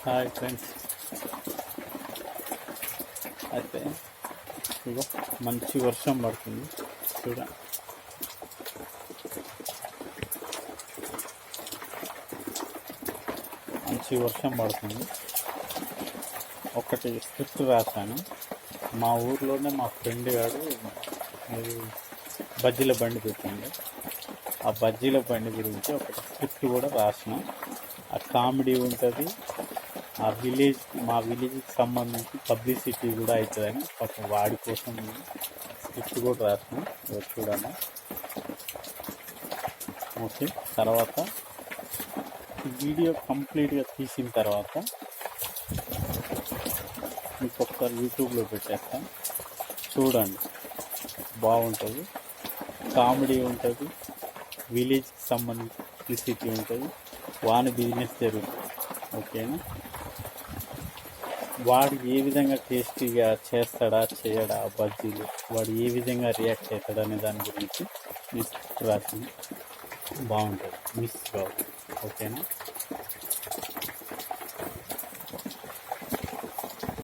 Hi friends. అయితే ఇగో మంచి వర్షం పడుతుంది చూడండి. మంచి వర్షం పడుతుంది. ఒకటి స్క్రిప్ట్ రాశాను. మా ఊర్లోనే మా ఫ్రెండ్ గారు బజ్జీల బండి పెట్టింది. ఆ బజ్జీల బండి గురించి ఒకటి స్క్రిప్ట్ కూడా రాసిన. ఆ కామెడీ ఉంటుంది. ఆ మా విలేజ్కి సంబంధించి పబ్లిసిటీ కూడా అవుతుందని పాపం వాడి కోసం స్క్రిప్ట్ కూడా రాసిన. చూడండి. ఓకే, తర్వాత వీడియో కంప్లీట్గా తీసిన తర్వాత మీకు ఒకసారి యూట్యూబ్లో పెట్టేస్తాను, చూడండి. బాగుంటుంది, కామెడీ ఉంటుంది, విలేజ్కి సంబంధించి పబ్లిసిటీ ఉంటుంది, వాని బిజినెస్ జరుగుతుంది. ఓకేనా? వాడు ఏ విధంగా టేస్టీగా చేస్తాడా చేయడా బజ్జీలు, వాడు ఏ విధంగా రియాక్ట్ అవుతాడు అనే దాని గురించి రాసింది. బాగుంటుంది, మిస్ కాదు. ఓకేనా?